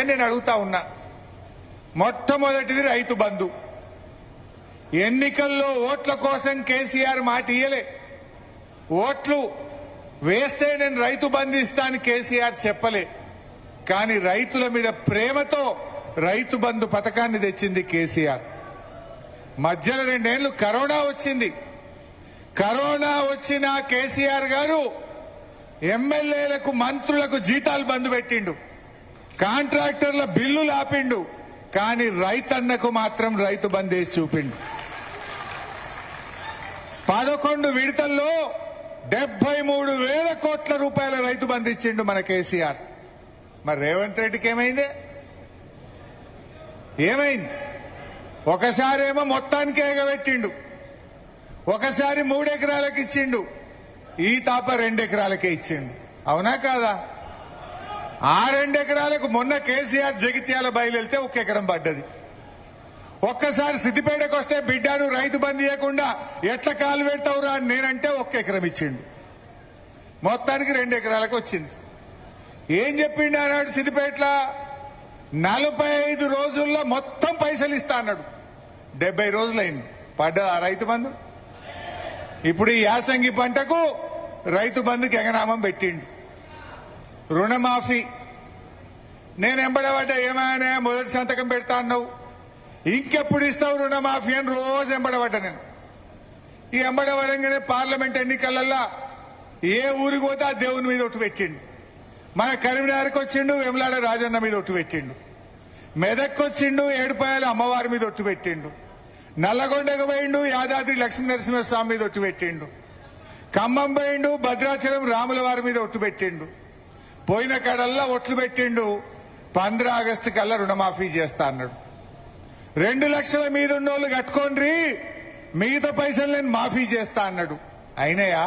అని నేను అడుగుతా ఉన్నా. మొట్టమొదటిది రైతు బంధు. ఎన్నికల్లో ఓట్ల కోసం కేసీఆర్ మాట ఇయ్యలే. ఓట్లు వేస్తే నేను రైతు బంధు ఇస్తాను కేసీఆర్ చెప్పలే. కానీ రైతుల మీద ప్రేమతో రైతు బంధు పథకాన్ని తెచ్చింది కేసీఆర్. మధ్యలో 2 ఏళ్లు కరోనా వచ్చింది. కరోనా వచ్చిన కేసీఆర్ గారు ఎమ్మెల్యేలకు మంత్రులకు జీతాలు బంద్ పెట్టిండు, కాంట్రాక్టర్ల బిల్లులు ఆపిండు. కానీ రైతన్నకు మాత్రం రైతు బంద్ వేసి చూపిండు. 11 విడతల్లో 73,000 కోట్ల రూపాయల రైతు బంద్ ఇచ్చిండు మన కేసీఆర్. మరి రేవంత్ రెడ్డికి ఏమైంది? ఒకసారేమో మొత్తానికే ఎగబెట్టిండు, ఒకసారి 3 ఎకరాలకు ఇచ్చిండు, ఈ తాప 2 ఎకరాలకే ఇచ్చిండు. అవునా కాదా? ఆ 2 ఎకరాలకు మొన్న కేసీఆర్ జగిత్యాల బయలుదేరితే 1 ఎకరం పడ్డది. ఒక్కసారి సిద్దిపేటకు వస్తే బిడ్డను రైతు బంద్ ఇవ్వకుండా ఎట్లా కాలు పెడతావురా అని నేనంటే 1 ఎకరం ఇచ్చిండు. మొత్తానికి 2 ఎకరాలకు వచ్చింది. ఏం చెప్పిండు అన్నాడు సిద్దిపేటలో? 45 రోజుల్లో మొత్తం పైసలు ఇస్తా అన్నాడు. 70 రోజులైంది, పడ్డది ఆ రైతు బంధు. ఇప్పుడు ఈ యాసంగి పంటకు రైతు బంధుకి ఎగనామం పెట్టిండు. రుణమాఫీ నేను ఎంబడబడ్డా. ఏమైనా మొదటి సంతకం పెడతా అన్నావు, ఇంకెప్పుడు ఇస్తావు రుణమాఫీ అని రోజు ఎంబడబడ్డా నేను. ఈ ఎంబడబడంగానే పార్లమెంట్ ఎన్నికలల్లా ఏ ఊరికి పోతే ఆ దేవుని మీద ఒట్టు పెట్టిండు. మన కరీంనగర్కి వచ్చిండు, వెమలాడ రాజన్న మీద ఒట్టు పెట్టిండు. మెదక్కి వచ్చిండు, ఏడుపాయల అమ్మవారి మీద ఒట్టు పెట్టిండు. నల్లగొండకు పోయిండు, యాదాద్రి లక్ష్మీ నరసింహస్వామి మీద ఒట్టు పెట్టిండు. ఖమ్మం పోయిండు, భద్రాచలం రాముల వారి మీద ఒట్టు పెట్టిండు. పోయిన కాడల్లా ఒట్లు పెట్టిండు. 15 ఆగస్టు కల్లా రుణమాఫీ చేస్తా అన్నాడు. 2 లక్షల మీద ఉన్నోళ్ళు కట్టుకోండి, మిగతా పైసలు నేను మాఫీ చేస్తా అన్నాడు. అయినాయా?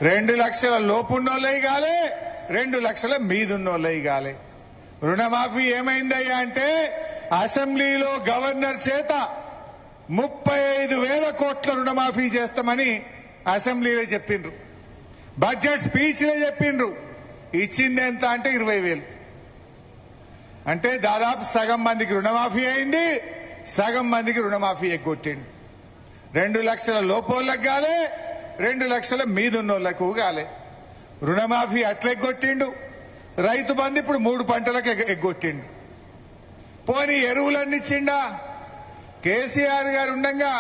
2 లక్షల లోపున్నోళ్ళయి కాలే, 2 లక్షల మీదున్నోళ్ళయి కాలే. రుణమాఫీ ఏమైందయ్యా అంటే అసెంబ్లీలో గవర్నర్ చేత 35,000 కోట్ల రుణమాఫీ చేస్తామని అసెంబ్లీలో చెప్పిండ్రు. బడ్జెట్ స్పీచ్ లో చెప్పిండ్రు. ఇచ్చింది ఎంత అంటే 20,000. అంటే దాదాపు సగం మందికి రుణమాఫీ అయింది, సగం మందికి రుణమాఫీ ఎగ్గొట్టిండు. 2 లక్షల లోపోళ్ళకు కాలే, 2 లక్షల మీదున్నోళ్లకు కాలే. రుణమాఫీ అట్లా ఎగ్గొట్టిండు. రైతు బంధు ఇప్పుడు 3 పంటలకు ఎగ్గొట్టిండు. పోనీ ఎరువులన్నీ ఇచ్చిండా? కేసీఆర్ గారు ఉండగా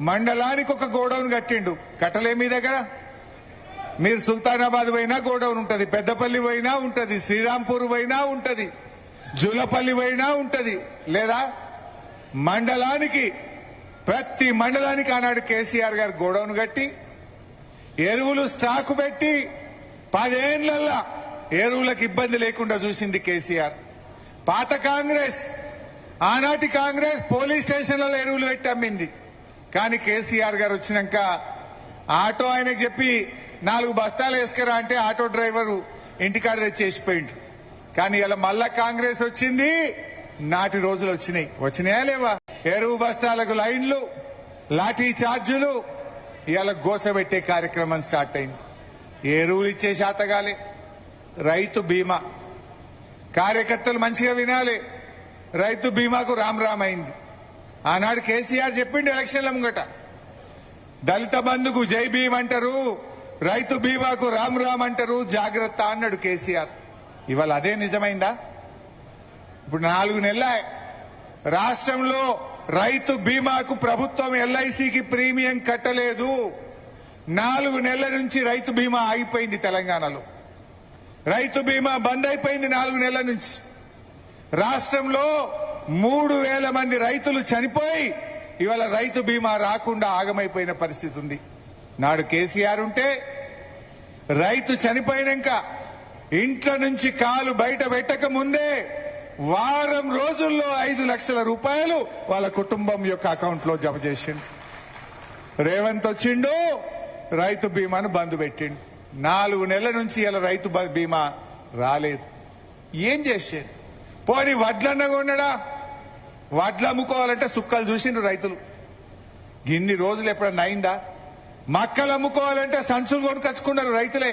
మండలానికి ఒక గోడౌన్ కట్టిండు. కట్టలే మీ దగ్గర? మీరు సుల్తానాబాద్ పోయినా గోడౌన్ ఉంటది, పెద్దపల్లి పోయినా ఉంటది, శ్రీరాంపూర్ పోయినా ఉంటది, జూలపల్లి పోయినా ఉంటది లేదా? మండలానికి, ప్రతి మండలానికి ఆనాడు కేసీఆర్ గారు గోడౌన్ కట్టి ఎరువులు స్టాకు పెట్టి 10 ఏళ్లల్లా ఎరువులకు ఇబ్బంది లేకుండా చూసింది కేసీఆర్. పాత కాంగ్రెస్, ఆనాటి కాంగ్రెస్ పోలీస్ స్టేషన్లలో ఎరువులు పెట్టి అమ్మింది. కానీ కేసీఆర్ గారు వచ్చినాక ఆటో ఆయనకు చెప్పి 4 బస్తాలు వేసుకురా అంటే ఆటో డ్రైవరు ఇంటికాడ తెచ్చేసిపోయిండు. కానీ ఇలా మళ్ళా కాంగ్రెస్ వచ్చింది, నాటి రోజులు వచ్చినాయా లేవా? ఎరువు బస్తాలకు లైన్లు, లాఠీ చార్జీలు, ఇవాళ గోసబెట్టే కార్యక్రమం స్టార్ట్ అయింది. ఎరువులు ఇచ్చే శాతగాలే. రైతు బీమా కార్యకర్తలు మంచిగా వినాలి. రైతు బీమాకు రామ్ అయింది. ఆనాడు కేసీఆర్ చెప్పిండు ఎలక్షన్ల ముంగట, దళిత బంధుకు జై భీమ్ అంటారు, రైతు బీమాకు రామ్ అంటారు, జాగ్రత్త అన్నాడు కేసీఆర్. ఇవాళ అదే నిజమైందా? ఇప్పుడు 4 నెలల రాష్ట్రంలో రైతు బీమాకు ప్రభుత్వం ఎల్ఐసికి ప్రీమియం కట్టలేదు. 4 నెలల నుంచి రైతు బీమా ఆగిపోయింది. తెలంగాణలో రైతు బీమా బంద్ అయిపోయింది 4 నెలల నుంచి. రాష్ట్రంలో 3,000 మంది రైతులు చనిపోయి ఇవాళ రైతు బీమా రాకుండా ఆగమైపోయిన పరిస్థితి ఉంది. నాడు కేసీఆర్ ఉంటే రైతు చనిపోయినాక ఇంట్లో నుంచి కాలు బయట పెట్టక ముందే వారం రోజుల్లో 5 లక్షల రూపాయలు వాళ్ళ కుటుంబం యొక్క అకౌంట్ లో జమ చేసిండు. రేవంత్ వచ్చిండు, రైతు బీమాను బంద్ పెట్టిండు. 4 నెలల నుంచి ఇలా రైతు బీమా రాలేదు. ఏం చేసేది? పోనీ వడ్లన్న కొన్నాడా? వడ్లు అమ్ముకోవాలంటే సుక్కలు చూసిండ్రు రైతులు. గిన్ని రోజులు ఎప్పుడన్నా అయిందా? మక్కలు అమ్ముకోవాలంటే సంచులు కొనుకొచ్చుకున్నారు రైతులే.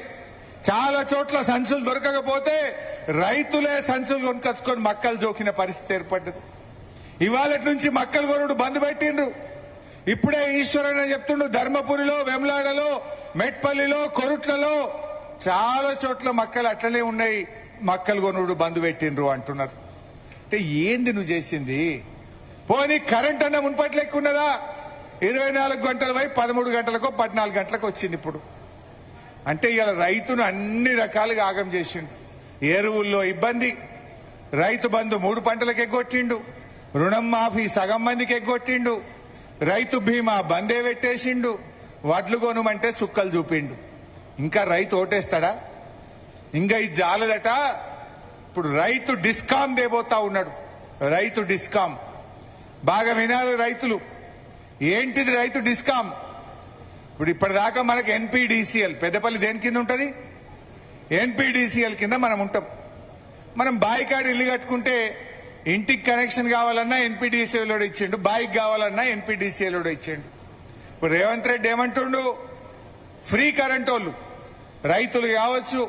చాలా చోట్ల సంచులు దొరకకపోతే రైతులే సంచులు కొనుకొచ్చుకొని మక్కలు జోకిన పరిస్థితి ఏర్పడ్డది. ఇవాళ నుంచి మక్కలు కొనుడు బంద్ పెట్టిండ్రు. ఇప్పుడే ఈశ్వరన్న చెప్తుండు, ధర్మపురిలో, వెమ్లాడలో, మెట్పల్లిలో, కొరుట్లలో చాలా చోట్ల మక్కలు అట్లనే ఉన్నాయి, మక్కలు కొనుడు బంద్ పెట్టిండ్రు అంటున్నారు. అంటే ఏంది నువ్వు చేసింది? పోనీ కరెంట్ అన్న మున్పటి లెక్క ఉన్నదా? 24 గంటల వైపు 13 గంటలకో 14 గంటలకు వచ్చింది ఇప్పుడు. అంటే ఇలా రైతును అన్ని రకాలుగా ఆగం చేసిండు. ఎరువుల్లో ఇబ్బంది, రైతు బంధు 3 పంటలకు ఎగ్గొట్టిండు, రుణం మాఫీ సగం మందికి ఎగ్గొట్టిండు, రైతు బీమా బందే పెట్టేసిండు, వడ్లు కొనుమంటే సుక్కలు చూపిండు. ఇంకా రైతు ఓటేస్తాడా? ఇంకా ఇది జాలదట. ఇప్పుడు రైతు డిస్కాం దేబోతా ఉన్నాడు. రైతు డిస్కాం బాగా వినాలి రైతులు. ఏంటిది రైతు డిస్కాం? ఇప్పుడు ఇప్పటిదాకా మనకు ఎన్పీడీసీఎల్, పెద్దపల్లి దేని కింద ఉంటుంది? ఎన్పీడీసీఎల్ కింద మనం ఉంటాం. మనం బాయికాడ ఇల్లు కట్టుకుంటే ఇంటికి కనెక్షన్ కావాలన్నా ఎన్పీడీసీఎల్ ఇచ్చిండు, బాయికి కావాలన్నా ఎన్పీడీసీఎల్ ఇచ్చిండు. ఇప్పుడు రేవంత్ రెడ్డి ఏమంటుండు? ఫ్రీ కరెంట్ వాళ్ళు రైతులు కావచ్చు,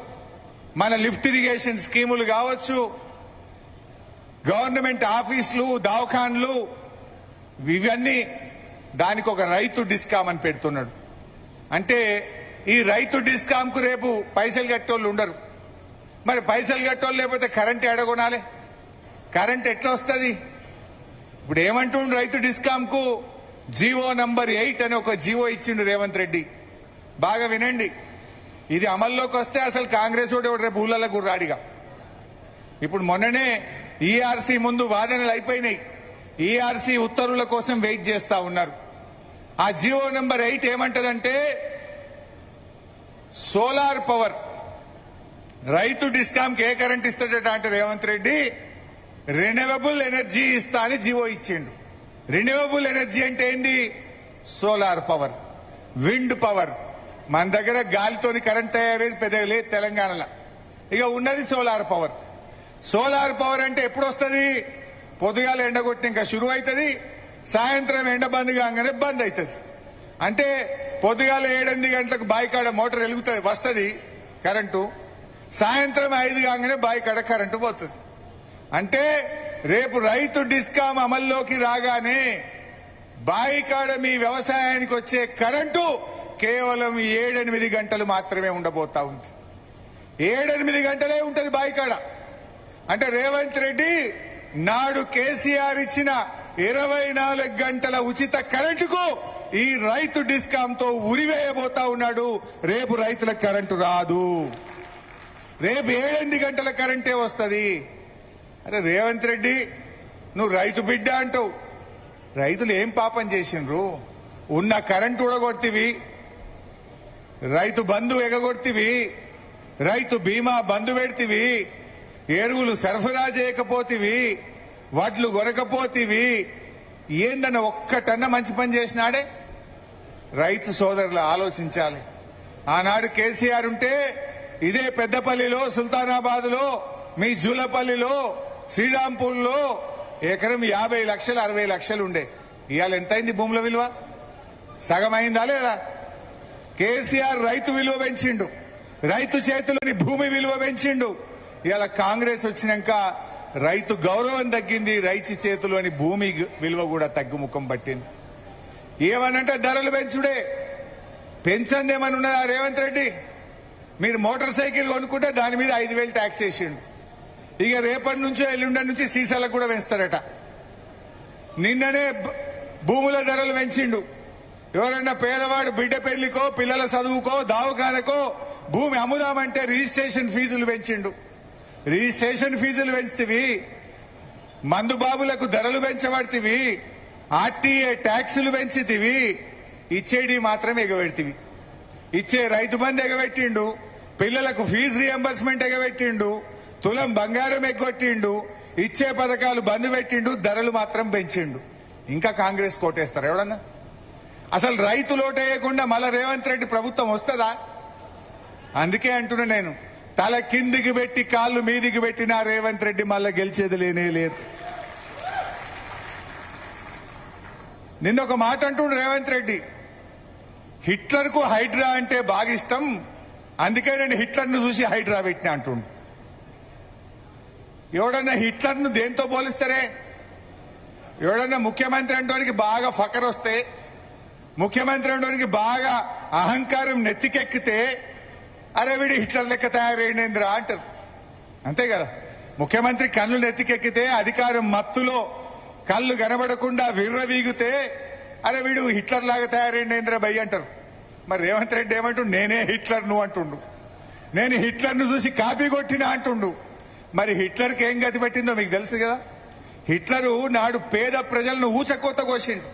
మన లిఫ్ట్ ఇరిగేషన్ స్కీములు కావచ్చు, గవర్నమెంట్ ఆఫీసులు, దవాఖాన్లు, ఇవన్నీ దానికి ఒక రైతు డిస్కామ్ అని పెడుతున్నాడు. అంటే ఈ రైతు డిస్కామ్ కు రేపు పైసలు కట్టేవాళ్ళు ఉండరు. మరి పైసలు కట్టేవాళ్ళు లేకపోతే కరెంట్ ఎడగొనాలి? కరెంట్ ఎట్లా వస్తుంది? ఇప్పుడు ఏమంటుండు రైతు డిస్కామ్ కు? జీవో నంబర్ 8 అని ఒక జీవో ఇచ్చిండు రేవంత్ రెడ్డి. బాగా వినండి, ఇది అమల్లోకి వస్తే అసలు కాంగ్రెస్ వాడు రేపు ఊళ్ళకు రాడిగా. ఇప్పుడు మొన్ననే ఈఆర్సీ ముందు వాదనలు అయిపోయినాయి. ఈఆర్సీ ఉత్తర్వుల కోసం వెయిట్ చేస్తా ఉన్నారు. ఆ జీవో నంబర్ 8 ఏమంటదంటే, సోలార్ పవర్ రైతు డిస్కామ్ కి ఏ కరెంట్ ఇస్తాడట అంటే రేవంత్ రెడ్డి రెన్యూవబుల్ ఎనర్జీ ఇస్తా అని జీవో ఇచ్చిండు. రెన్యూవబుల్ ఎనర్జీ అంటే ఏంది? Solar power, wind power. మన దగ్గర గాలితోని కరెంట్ తయారేది పెద్దగా లేదు తెలంగాణలో. ఇక ఉన్నది సోలార్ పవర్. సోలార్ పవర్ అంటే ఎప్పుడు వస్తుంది? పొద్దుగాల ఎండగొట్టి ఇంకా షురు అవుతుంది, సాయంత్రం ఎండ బంద్ కాగానే బంద్ అవుతుంది. అంటే పొద్దుగాల 7-8 గంటలకు బాయికాడ మోటార్ వెలుగుతుంది, వస్తుంది కరెంటు, సాయంత్రం 5 కాగానే బాయికాడ కరెంటు పోతుంది. అంటే రేపు రైతు డిస్కామ్ అమల్లోకి రాగానే బాయికాడ మీ వ్యవసాయానికి వచ్చే కరెంటు కేవలం 7-8 గంటలు మాత్రమే ఉండబోతా ఉంది. 7-8 గంటలే ఉంటది బాయికాడ. అంటే రేవంత్ రెడ్డి నాడు కేసీఆర్ ఇచ్చిన 24 గంటల ఉచిత కరెంటుకు ఈ రైతు డిస్కామ్ తో ఉరివేయబోతా ఉన్నాడు. రేపు రైతులకు కరెంటు రాదు, రేపు 7-8 గంటల కరెంటే వస్తుంది. అరే రేవంత్ రెడ్డి, నువ్వు రైతు బిడ్డ అంటావు. రైతులు ఏం పాపం చేసిండ్రు? ఉన్న కరెంటు ఉడగొట్టివి, రైతు బంధు ఎగగొట్టివి, రైతు బీమా బంధు పెడితివి, ఎరువులు సరఫరా చేయకపోతివి, వడ్లు కొనకపోతివి. ఏందన్న ఒక్కటన్నా మంచి పని చేసినాడే? రైతు సోదరులు ఆలోచించాలి. ఆనాడు కేసీఆర్ ఉంటే ఇదే పెద్దపల్లిలో, సుల్తానాబాద్లో, మీ జూలపల్లిలో, శ్రీరాంపూర్లో ఎకరం 50 లక్షలు 60 లక్షలు ఉండే. ఇవాళ ఎంతైంది భూముల విలువ? సగం అయిందా లేదా? కేసీఆర్ రైతు విలువ పెంచిండు, రైతు చేతిలోని భూమి విలువ పెంచిండు. ఇవాళ కాంగ్రెస్ వచ్చినాక రైతు గౌరవం తగ్గింది, రైతు చేతిలోని భూమి విలువ కూడా తగ్గుముఖం పట్టింది. ఏమనంటే ధరలు పెంచుడే. పెంచంది ఏమని ఉన్నదా రేవంత్ రెడ్డి? మీరు మోటార్ సైకిల్ కొనుక్కుంటే దాని మీద 5,000 ట్యాక్స్ వేసిండు. ఇక రేపటి నుంచో ఎల్లుండ నుంచి సీసాలకు కూడా పెంచుతారట. నిన్ననే భూముల ధరలు పెంచిండు. ఎవరన్నా పేదవాడు బిడ్డ పెళ్లికో, పిల్లల చదువుకో, దావకానకో భూమి అమ్ముదామంటే రిజిస్ట్రేషన్ ఫీజులు పెంచిండు. రిజిస్ట్రేషన్ ఫీజులు పెంచుతీవి, మందు బాబులకు ధరలు పెంచబడితివి, ఆర్టీఏ ట్యాక్సులు పెంచితివి, ఇచ్చేది మాత్రం ఎగబెడితివి. ఇచ్చే రైతు బంధు ఎగబెట్టిండు, పిల్లలకు ఫీజు రియంబర్స్మెంట్ ఎగబెట్టిండు, తులం బంగారం ఎగ్గొట్టిండు, ఇచ్చే పథకాలు బంద్ పెట్టిండు, ధరలు మాత్రం పెంచిండు. ఇంకా కాంగ్రెస్ కోటేస్తారు ఎవడన్నా? అసలు రైతు లోటేయకుండా మళ్ళా రేవంత్ రెడ్డి ప్రభుత్వం వస్తుందా? అందుకే అంటున్నా నేను, తల కిందికి పెట్టి కాళ్ళు మీదికి పెట్టినా రేవంత్ రెడ్డి మళ్ళా గెలిచేది లేనే లేదు. నిన్న ఒక మాట అంటుండు రేవంత్ రెడ్డి, హిట్లర్ కు హైడ్రా అంటే బాగా ఇష్టం, అందుకే నేను హిట్లర్ను చూసి హైడ్రా పెట్టినా అంటుండు. ఎవడన్నా హిట్లర్ను దేంతో పోలిస్తారే? ఎవడన్నా ముఖ్యమంత్రి అంటోనికి బాగా ఫకర్ వస్తే, ముఖ్యమంత్రి అంటోనికి బాగా అహంకారం నెత్తికెక్కితే, అరే వీడు హిట్లర్ లెక్క తయారైందేంద్రా అంటారు. అంతే కదా. ముఖ్యమంత్రి కళ్ళు నెత్తికెక్కితే, అధికారం మత్తులో కళ్ళు కనబడకుండా విర్రవీగితే, అరే వీడు హిట్లర్ లాగా తయారైందేంద్రా భయ్ అంటారు. మరి రేవంత్ రెడ్డి ఏమంటుండు? నేనే హిట్లర్ నువ్వు అంటుండు. నేను హిట్లర్ను చూసి కాపీ కొట్టినా అంటుండు. మరి హిట్లర్కి ఏం గతి పెట్టిందో మీకు తెలుసు కదా. హిట్లరు నాడు పేద ప్రజలను ఊచకోత కోసిండు,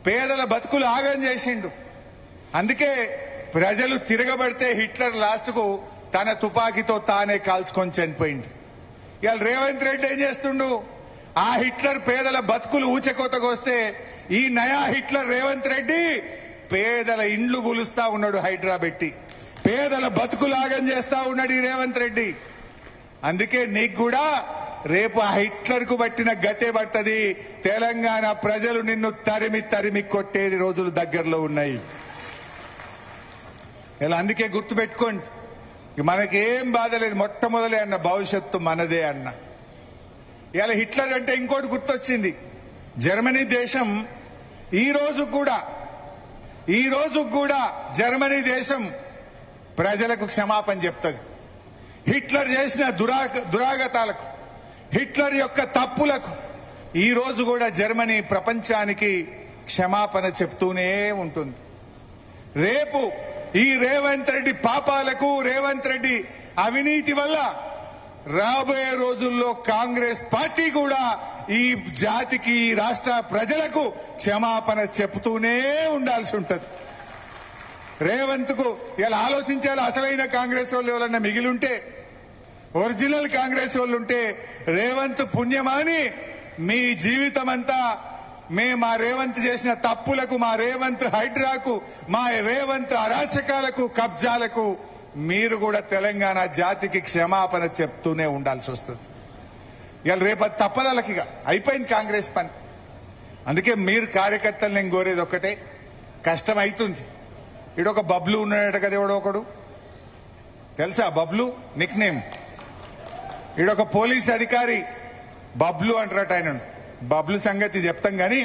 పేదల బతుకులు ఆగం చేసిండు. అందుకే ప్రజలు తిరగబడితే హిట్లర్ లాస్ట్కు తన తుపాకీతో తానే కాల్చుకొని చనిపోయిండు. ఇవాళ రేవంత్ రెడ్డి ఏం చేస్తుండు? ఆ హిట్లర్ పేదల బతుకులు ఊచకోతకొస్తే ఈ నయా హిట్లర్ రేవంత్ రెడ్డి పేదల ఇండ్లు గులుస్తా ఉన్నాడు హైడ్రా పెట్టి, పేదల బతుకులు ఆగం చేస్తా ఉన్నాడు ఈ రేవంత్ రెడ్డి. అందుకే నీకు కూడా రేపు ఆ హిట్లర్ కు బట్టిన గతే పట్టది. తెలంగాణ ప్రజలు నిన్ను తరిమి తరిమి కొట్టేది రోజులు దగ్గరలో ఉన్నాయి. ఇలా అందుకే గుర్తుపెట్టుకోండి, మనకేం బాధ లేదు, మొట్టమొదలే అన్న భవిష్యత్తు మనదే అన్న. ఇలా హిట్లర్ అంటే ఇంకోటి గుర్తొచ్చింది. జర్మనీ దేశం ఈ రోజు కూడా జర్మనీ దేశం ప్రజలకు క్షమాపణ చెప్తుంది. హిట్లర్ చేసిన దురాగతాలకు, హిట్లర్ యొక్క తప్పులకు ఈ రోజు కూడా జర్మనీ ప్రపంచానికి క్షమాపణ చెప్తూనే ఉంటుంది. రేపు ఈ రేవంత్ రెడ్డి పాపాలకు, రేవంత్ రెడ్డి అవినీతి వల్ల రాబోయే రోజుల్లో కాంగ్రెస్ పార్టీ కూడా ఈ జాతికి, ఈ రాష్ట్ర ప్రజలకు క్షమాపణ చెప్తూనే ఉండాల్సి ఉంటుంది. రేవంత్ కు ఇలా ఆలోచించాలి. అసలైన కాంగ్రెస్ వాళ్ళు ఎవరన్నా మిగిలింటే, ఒరిజినల్ కాంగ్రెస్ వాళ్ళు ఉంటే, రేవంత్ పుణ్యమాని మీ జీవితం అంతా మా రేవంత్ చేసిన తప్పులకు, మా రేవంత్ హైడ్రాకు, మా రేవంత్ అరాచకాలకు, కబ్జాలకు మీరు కూడా తెలంగాణ జాతికి క్షమాపణ చెప్తూనే ఉండాల్సి వస్తుంది. ఇవాళ రేపటి తప్పదలకిగా అయిపోయింది కాంగ్రెస్ పని. అందుకే మీరు కార్యకర్తలు నేను కోరేది ఒక్కటే, కష్టం అవుతుంది. ఇడొక బబ్లు ఉన్నాడట కదా, ఎవడో ఒకడు తెలుసా? Bablu nickname. ఈడొక పోలీస్ అధికారి బబ్లు అంటారట. ఆయన బబ్లు సంగతి చెప్తాం గాని,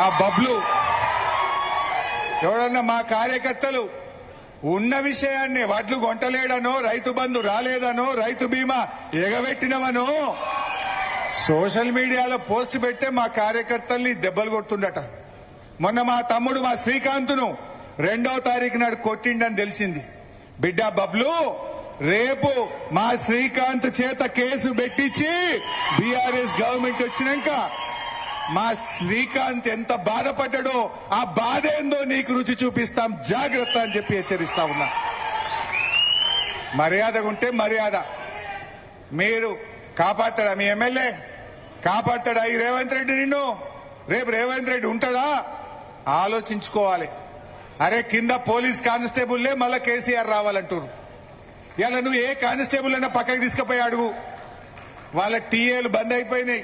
ఆ బబ్లు ఎవడన్నా మా కార్యకర్తలు ఉన్న విషయాన్ని వడ్లు కొంటలేడనో, రైతు బంధు రాలేదనో, రైతు బీమా ఎగబెట్టినవనో సోషల్ మీడియాలో పోస్ట్ పెట్టే మా కార్యకర్తల్ని దెబ్బలు కొడుతుండట. మొన్న మా తమ్ముడు మా శ్రీకాంత్ను 2వ తారీఖు నాడు కొట్టిండని తెలిసింది. బిడ్డ బబ్లు, రేపు మా శ్రీకాంత్ చేత కేసు పెట్టించి బీఆర్ఎస్ గవర్నమెంట్ వచ్చినాక మా శ్రీకాంత్ ఎంత బాధపడ్డాడో ఆ బాధ ఏందో నీకు రుచి చూపిస్తాం, జాగ్రత్త అని చెప్పి హెచ్చరిస్తా ఉన్నా. మర్యాదగా ఉంటే మర్యాద. మీరు కాపాడతాడా? మీ ఎమ్మెల్యే కాపాడతాడా ఈ రేవంత్ రెడ్డి నిన్ను? రేపు రేవంత్ రెడ్డి ఉంటాడా? ఆలోచించుకోవాలి. అరే కింద పోలీస్ కానిస్టేబుల్లే మళ్ళా కేసీఆర్ రావాలంటారు. ఇలా నువ్వు ఏ కానిస్టేబుల్ అయినా పక్కకి తీసుకుపోయి అడుగు. వాళ్ళ టీఏలు బంద్ అయిపోయినాయి,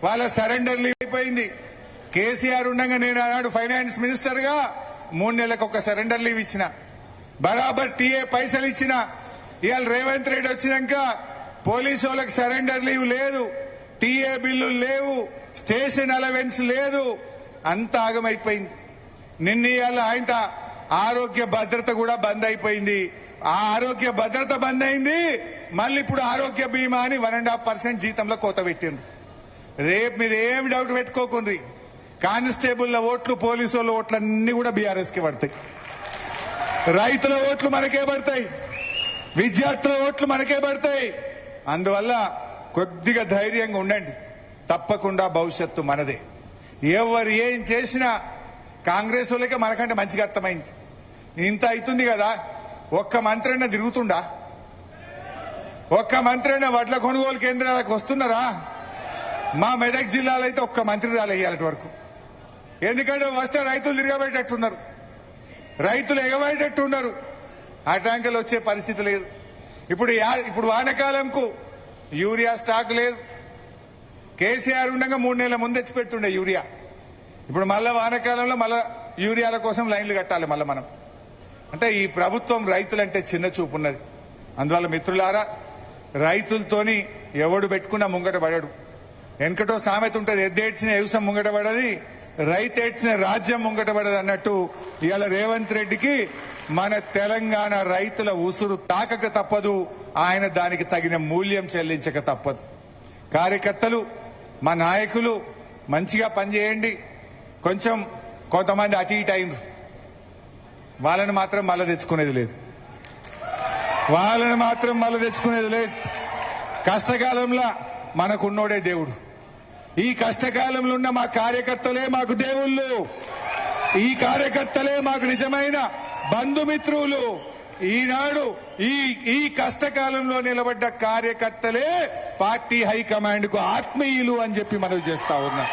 వాళ్ళ సరెండర్ లీవ్ అయిపోయింది. కేసీఆర్ ఉండగా నేను ఆనాడు ఫైనాన్స్ మినిస్టర్ గా 3 నెలలకు ఒక సరెండర్ లీవ్ ఇచ్చిన, బరాబర్ టీఏ పైసలు ఇచ్చిన. ఇవాళ రేవంత్ రెడ్డి వచ్చినాక పోలీసు వాళ్ళకి సరెండర్ లీవ్ లేదు, టీఏ బిల్లులు లేవు, స్టేషన్ అలవెన్స్ లేదు, అంత ఆగమైపోయింది. నిన్న ఇవాళ ఆయన ఆరోగ్య భద్రత కూడా బంద్ అయిపోయింది. ఆ ఆరోగ్య భద్రత బంద్ అయింది. మళ్ళీ ఇప్పుడు ఆరోగ్య బీమా అని 1.5% జీతంలో కోత పెట్టిండ్రు. రేపు మీరు ఏమి డౌట్ పెట్టుకోకుండ్రి, కానిస్టేబుల్ల ఓట్లు, పోలీసు వాళ్ళ ఓట్లు అన్ని కూడా బీఆర్ఎస్ కి పడతాయి. రైతుల ఓట్లు మనకే పడతాయి, విద్యార్థుల ఓట్లు మనకే పడతాయి. అందువల్ల కొద్దిగా ధైర్యంగా ఉండండి. తప్పకుండా భవిష్యత్తు మనదే. ఎవరు ఏం చేసినా కాంగ్రెస్ వాళ్ళకే మనకంటే మంచిగా అర్థమైంది. ఇంత అవుతుంది కదా, ఒక్క మంత్రి అయినా తిరుగుతుండా? ఒక్క మంత్రి అయినా వడ్ల కొనుగోలు కేంద్రాలకు వస్తున్నారా? మా మెదక్ జిల్లాలో అయితే ఒక్క మంత్రి రాలేయాలటి వరకు. ఎందుకంటే వస్తే రైతులు తిరగబెట్టేట్టున్నారు, రైతులు ఎగబెట్టేట్టున్నారు. ఆ ట్యాంకులు వచ్చే పరిస్థితి లేదు. ఇప్పుడు వానకాలంకు యూరియా స్టాక్ లేదు. కేసీఆర్ ఉండగా 3 నెలల ముందు తెచ్చి పెట్టుండే యూరియా. ఇప్పుడు మళ్ళా వానకాలంలో మళ్ళా యూరియాల కోసం లైన్లు కట్టాలి. మళ్ళీ మనం అంటే ఈ ప్రభుత్వం రైతులంటే చిన్న చూపు ఉన్నది. అందువల్ల మిత్రులారా, రైతులతోని ఎవడు పెట్టుకున్నా ముంగట పడడు. వెనకటో సామెత ఉంటుంది, ఎద్దేడ్చిన వ్యవసాయం ముంగట పడది, రైతేడ్చిన రాజ్యం ముంగట పడదు అన్నట్టు ఇవాళ రేవంత్ రెడ్డికి మన తెలంగాణ రైతుల ఉసురు తాకక తప్పదు, ఆయన దానికి తగిన మూల్యం చెల్లించక తప్పదు. కార్యకర్తలు, మా నాయకులు మంచిగా పనిచేయండి. కొంతమంది అటు ఇటు అయింది, వాళ్ళని మాత్రం మళ్ళీ తెచ్చుకునేది లేదు. కష్టకాలంలో మనకున్నోడే దేవుడు. ఈ కష్టకాలంలో ఉన్న మా కార్యకర్తలే మాకు దేవుళ్ళు. ఈ కార్యకర్తలే మాకు నిజమైన బంధుమిత్రులు. ఈనాడు ఈ కష్టకాలంలో నిలబడ్డ కార్యకర్తలే పార్టీ హైకమాండ్ కు ఆత్మీయులు అని చెప్పి మనం చేస్తా ఉన్నాం.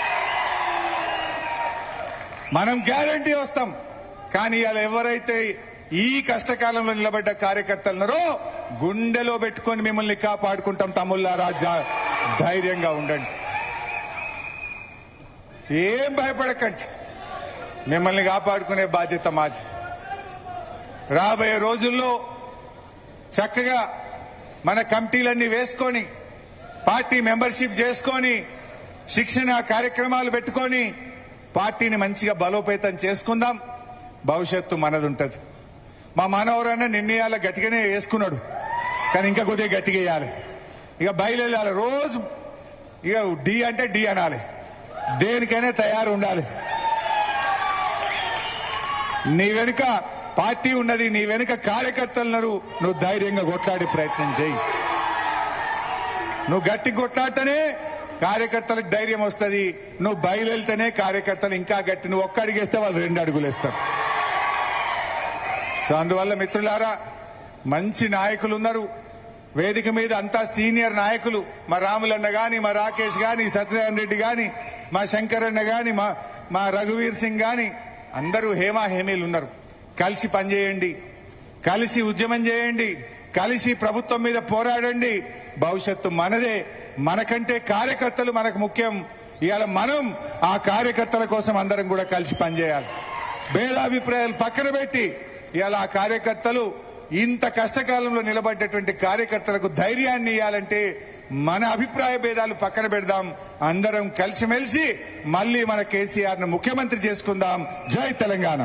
మనం గ్యారంటీ వస్తాం. కానీ ఇలా ఎవరైతే ఈ కష్టకాలంలో నిలబడ్డ కార్యకర్తలున్నారో గుండెలో పెట్టుకొని మిమ్మల్ని కాపాడుకుంటాం. తమ్ముళ్ళారా, ధైర్యంగా ఉండండి, ఏం భయపడకండి. మిమ్మల్ని కాపాడుకునే బాధ్యత మాది. రాబోయే రోజుల్లో చక్కగా మన కమిటీలన్నీ వేసుకొని, పార్టీ మెంబర్షిప్ చేసుకొని, శిక్షణ కార్యక్రమాలు పెట్టుకొని పార్టీని మంచిగా బలోపేతం చేసుకుందాం. భవిష్యత్తు మనది ఉంటుంది. మా మనవరన్న నిర్ణయాల గట్టిగానే వేసుకున్నాడు, కానీ ఇంకా కొద్దిగా గట్టిగా వేయాలి. ఇక బయలుదేరాలి. రోజు ఇక డి అంటే డి అనాలి, దేనికైనా తయారు ఉండాలి. నీ వెనుక పార్టీ ఉన్నది, నీ వెనుక కార్యకర్తలున్నారు. నువ్వు ధైర్యంగా కొట్లాడే ప్రయత్నం చేయి. నువ్వు గట్టి కొట్లాడితేనే కార్యకర్తలకు ధైర్యం వస్తుంది. నువ్వు బయలుదేరితేనే కార్యకర్తలు ఇంకా గట్టి. నువ్వు ఒక్క అడుగేస్తే వాళ్ళు 2 అడుగులు వేస్తారు. సో అందువల్ల మిత్రులారా, మంచి నాయకులు ఉన్నారు వేదిక మీద, అంతా సీనియర్ నాయకులు. మా రాములన్న గాని, మా రాకేష్ గాని, సత్యనారాయణ రెడ్డి గాని, మా శంకరన్న గాని, మా రఘువీర్ సింగ్ గాని, అందరూ హేమీలు ఉన్నారు. కలిసి పనిచేయండి, కలిసి ఉద్యమం చేయండి, కలిసి ప్రభుత్వం మీద పోరాడండి. భవిష్యత్తు మనదే. మనకంటే కార్యకర్తలు మనకు ముఖ్యం. ఇవాళ మనం ఆ కార్యకర్తల కోసం అందరం కూడా కలిసి పనిచేయాలి. భేదాభిప్రాయాలు పక్కన పెట్టి ఇవాళ ఆ కార్యకర్తలు, ఇంత కష్టకాలంలో నిలబడ్డటువంటి కార్యకర్తలకు ధైర్యాన్ని ఇవ్వాలంటే మన అభిప్రాయ భేదాలు పక్కన పెడదాం. అందరం కలిసిమెలిసి మళ్ళీ మన కేసీఆర్ ను ముఖ్యమంత్రి చేసుకుందాం. జై తెలంగాణ.